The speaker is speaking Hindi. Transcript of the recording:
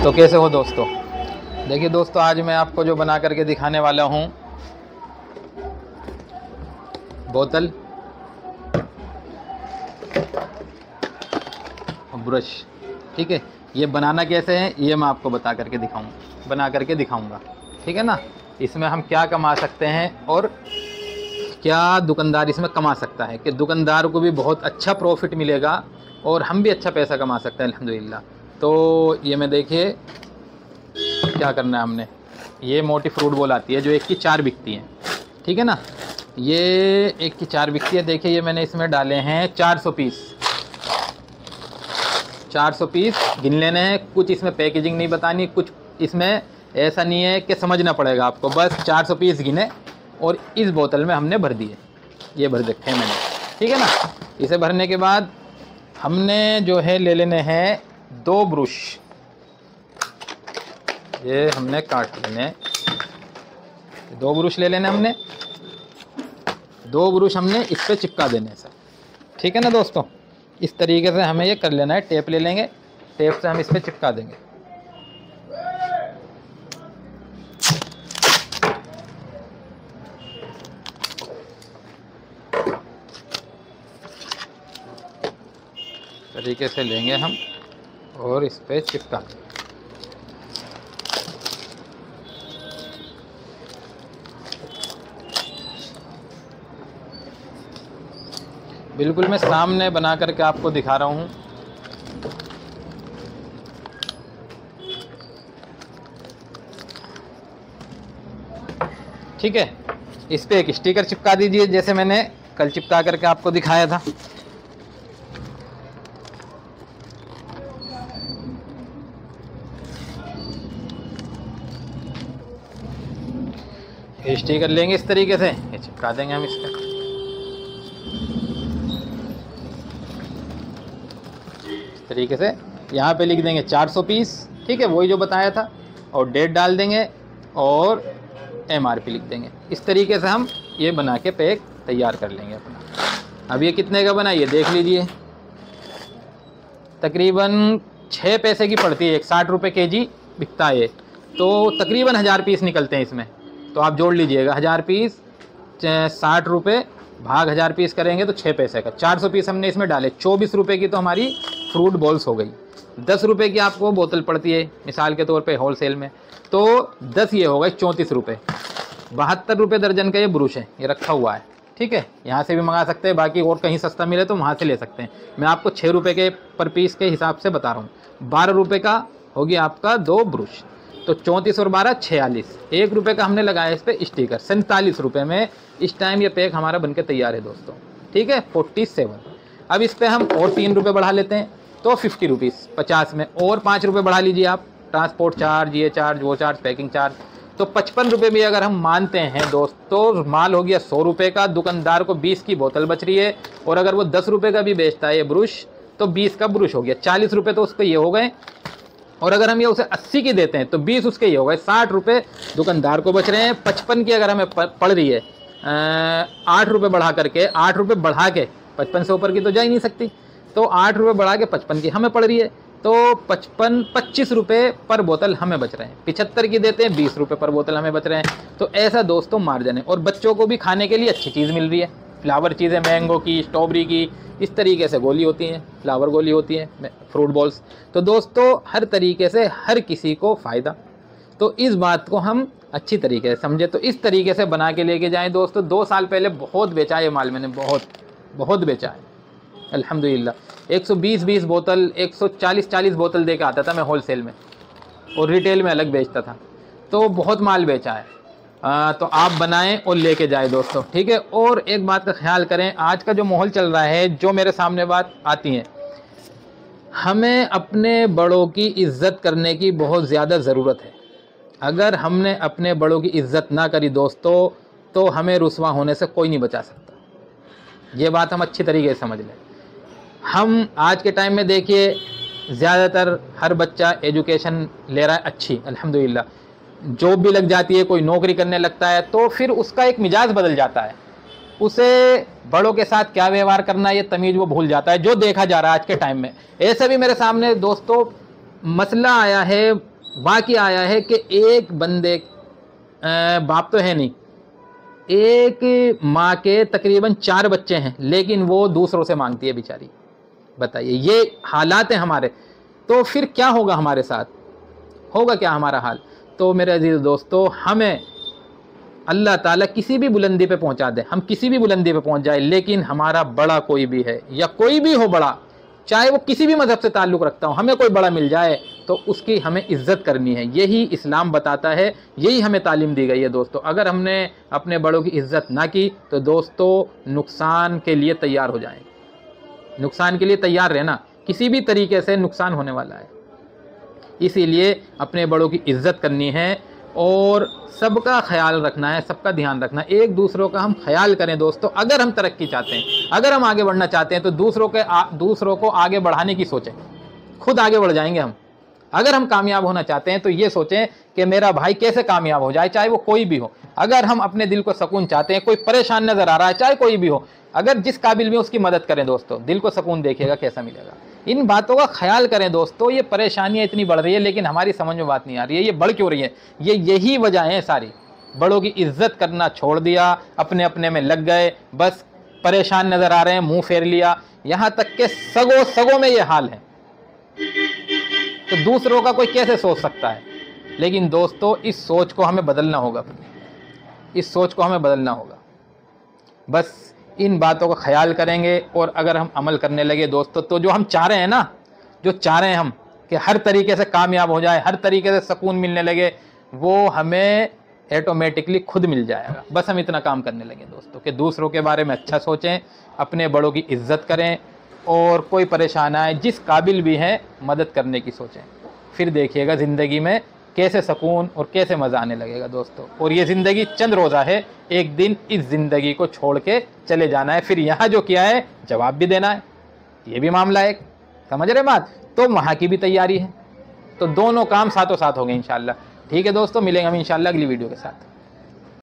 तो कैसे हो दोस्तों। देखिए दोस्तों, आज मैं आपको जो बना करके दिखाने वाला हूँ बोतल और ब्रश। ठीक है, ये बनाना कैसे है ये मैं आपको बना करके दिखाऊंगा। ठीक है ना। इसमें हम क्या कमा सकते हैं और क्या दुकानदार इसमें कमा सकता है कि दुकानदार को भी बहुत अच्छा प्रॉफिट मिलेगा और हम भी अच्छा पैसा कमा सकते हैं अल्हम्दुलिल्लाह। तो ये मैं देखिए क्या करना है हमने। ये मोटी फ्रूट बॉल आती है जो 1 की 4 बिकती है। ठीक है ना, ये 1 की 4 बिकती है। देखिए ये मैंने इसमें डाले हैं 400 पीस। 400 पीस गिन लेने हैं। कुछ इसमें पैकेजिंग नहीं बतानी, कुछ इसमें ऐसा नहीं है कि समझना पड़ेगा आपको। बस 400 पीस गिने और इस बोतल में हमने भर दिए। ये भर रखे हैं मैंने। ठीक है ना। इसे भरने के बाद हमने जो है ले लेने हैं 2 ब्रश। ये हमने काट लेने 2 ब्रश ले लेने हमने। 2 ब्रश हमने इस पे चिपका देने सर। ठीक है ना दोस्तों, इस तरीके से हमें ये कर लेना है। टेप ले लेंगे, टेप से हम इस पे चिपका देंगे। तरीके से लेंगे हम और इस पे चिपका देंगे। बिल्कुल मैं सामने बना करके आपको दिखा रहा हूँ। ठीक है, इस पे एक स्टिकर चिपका दीजिए जैसे मैंने कल चिपका करके आपको दिखाया था। स्टिकर लेंगे इस तरीके से, ये चिपका देंगे हम इस पे। तरीके से यहाँ पे लिख देंगे 400 पीस। ठीक है, वही जो बताया था, और डेट डाल देंगे और MRP लिख देंगे। इस तरीके से हम ये बना के पैक तैयार कर लेंगे अपना। अब ये कितने का बना ये देख लीजिए। तकरीबन 6 पैसे की पड़ती है। 60 रुपये kg बिकता है, तो तकरीबन 1000 पीस निकलते हैं इसमें। तो आप जोड़ लीजिएगा 1000 पीस 60 रुपये भाग 1000 पीस करेंगे तो 6 पैसे का। 400 पीस हमने इसमें डाले। 24 रुपये की तो हमारी फ्रूट बॉल्स हो गई। 10 रुपये की आपको बोतल पड़ती है मिसाल के तौर पे होलसेल में, तो 10 ये हो गए 34 रुपये। 72 रुपये दर्जन का ये ब्रश है, ये रखा हुआ है। ठीक है, यहाँ से भी मंगा सकते हैं, बाकी और कहीं सस्ता मिले तो वहाँ से ले सकते हैं। मैं आपको 6 रुपये के पर पीस के हिसाब से बता रहा हूँ। 12 रुपये का हो गया आपका 2 ब्रश, तो 34 और 12 46। 1 रुपये का हमने लगाया इस पर स्टिकर। 47 रुपये में इस टाइम ये पैक हमारा बनके तैयार है दोस्तों। ठीक है, 47। अब इस पर हम और 3 रुपये बढ़ा लेते हैं तो 50 रुपीज़ 50 में, और 5 रुपये बढ़ा लीजिए आप। ट्रांसपोर्ट चार्ज, ये चार्ज, वो चार्ज, पैकिंग चार्ज, तो 55 रुपये भी अगर हम मानते हैं दोस्तों, माल हो गया 100 रुपये का। दुकानदार को 20 की बोतल बच रही है, और अगर वो 10 रुपये का भी बेचता है ये ब्रश तो 20 का ब्रश हो गया। 40 रुपये तो उसके ये हो गए, और अगर हम ये उसे 80 की देते हैं तो 20 उसके ये हो गए। 60 रुपये दुकानदार को बच रहे हैं। 55 की अगर हमें पड़ रही है 8 रुपये बढ़ा करके, 8 रुपये बढ़ा के 55 से ऊपर की तो जा ही नहीं सकती, तो 8 रुपये बढ़ा के 55 की हमें पड़ रही है, तो 25 रुपये पर बोतल हमें बच रहे हैं। 75 की देते हैं 20 रुपये पर बोतल हमें बच रहे हैं। तो ऐसा दोस्तों मार्जिन है, और बच्चों को भी खाने के लिए अच्छी चीज़ मिल रही है। फ्लावर चीज़ें, मैंगो की, स्ट्रॉबेरी की, इस तरीके से गोली होती हैं, फ्लावर गोली होती है, फ्रूट बॉल्स। तो दोस्तों हर तरीके से हर किसी को फ़ायदा। तो इस बात को हम अच्छी तरीके से समझे, तो इस तरीके से बना के लेके जाएं दोस्तों। 2 साल पहले बहुत बेचा है माल मैंने, बहुत बेचा है अल्हम्दुलिल्लाह। 120 बोतल, 140 बोतल दे के आता था मैं होलसेल में, और रिटेल में अलग बेचता था। तो बहुत माल बेचा है। तो आप बनाएं और लेके जाएं दोस्तों। ठीक है, और एक बात का ख्याल करें, आज का जो माहौल चल रहा है, जो मेरे सामने बात आती है, हमें अपने बड़ों की इज़्ज़त करने की बहुत ज़्यादा ज़रूरत है। अगर हमने अपने बड़ों की इज़्ज़त ना करी दोस्तों, तो हमें रुसवा होने से कोई नहीं बचा सकता। ये बात हम अच्छी तरीके से समझ लें। हम आज के टाइम में देखिए ज़्यादातर हर बच्चा एजुकेशन ले रहा है अच्छी अल्हम्दुलिल्लाह, जॉब भी लग जाती है, कोई नौकरी करने लगता है, तो फिर उसका एक मिजाज बदल जाता है। उसे बड़ों के साथ क्या व्यवहार करना ये तमीज़ वो भूल जाता है, जो देखा जा रहा है आज के टाइम में। ऐसे भी मेरे सामने दोस्तों मसला आया है वाक़या आया है कि एक बंदे, बाप तो है नहीं, एक माँ के तकरीबन 4 बच्चे हैं, लेकिन वो दूसरों से मांगती है बेचारी। बताइए, ये हालात हैं हमारे, तो फिर क्या होगा हमारे साथ, होगा क्या हमारा हाल। तो मेरे अजीज़ दोस्तों, हमें अल्लाह ताला किसी भी बुलंदी पे पहुंचा दे, हम किसी भी बुलंदी पे पहुंच जाए, लेकिन हमारा बड़ा कोई भी है या कोई भी हो बड़ा, चाहे वो किसी भी मज़हब से ताल्लुक़ रखता हो, हमें कोई बड़ा मिल जाए तो उसकी हमें इज़्ज़त करनी है। यही इस्लाम बताता है, यही हमें तालीम दी गई है दोस्तों। अगर हमने अपने बड़ों की इज़्ज़त ना की तो दोस्तों नुकसान के लिए तैयार हो जाएं, नुकसान के लिए तैयार रहना, किसी भी तरीके से नुकसान होने वाला है। इसीलिए अपने बड़ों की इज़्ज़त करनी है और सबका ख्याल रखना है, सबका ध्यान रखना है, एक दूसरों का हम ख्याल करें दोस्तों। अगर हम तरक्की चाहते हैं, अगर हम आगे बढ़ना चाहते हैं तो दूसरों को आगे बढ़ाने की सोचें, खुद आगे बढ़ जाएंगे हम। अगर हम कामयाब होना चाहते हैं तो ये सोचें कि मेरा भाई कैसे कामयाब हो जाए, चाहे वो कोई भी हो। अगर हम अपने दिल को सुकून चाहते हैं, कोई परेशान नज़र आ रहा है, चाहे कोई भी हो, अगर जिस काबिल भी उसकी मदद करें दोस्तों, दिल को सुकून देखिएगा कैसा मिलेगा। इन बातों का ख्याल करें दोस्तों। ये परेशानियाँ इतनी बढ़ रही है लेकिन हमारी समझ में बात नहीं आ रही है, ये बढ़ क्यों रही है, यही वजह है सारी। बड़ों की इज्जत करना छोड़ दिया, अपने अपने में लग गए, बस परेशान नज़र आ रहे हैं, मुंह फेर लिया, यहाँ तक के सगों में ये हाल है। तो दूसरों का कोई कैसे सोच सकता है। लेकिन दोस्तों इस सोच को हमें बदलना होगा, इस सोच को हमें बदलना होगा। बस इन बातों का ख्याल करेंगे और अगर हम अमल करने लगे दोस्तों, तो जो हम चाह रहे हैं ना, जो चाह रहे हैं हम कि हर तरीके से कामयाब हो जाए, हर तरीके से सुकून मिलने लगे, वो हमें ऑटोमेटिकली खुद मिल जाएगा। बस हम इतना काम करने लगे दोस्तों कि दूसरों के बारे में अच्छा सोचें, अपने बड़ों की इज्जत करें और कोई परेशान आए, जिस काबिल भी हैं मदद करने की सोचें। फिर देखिएगा ज़िंदगी में कैसे सुकून और कैसे मज़ा आने लगेगा दोस्तों। और ये ज़िंदगी चंद रोज़ा है, एक दिन इस ज़िंदगी को छोड़ के चले जाना है, फिर यहाँ जो किया है जवाब भी देना है, ये भी मामला है। समझ रहे बात। तो वहाँ की भी तैयारी है, तो दोनों काम साथों साथ होंगे इंशाल्लाह। ठीक है दोस्तों, मिलेंगे हम इंशाल्लाह अगली वीडियो के साथ।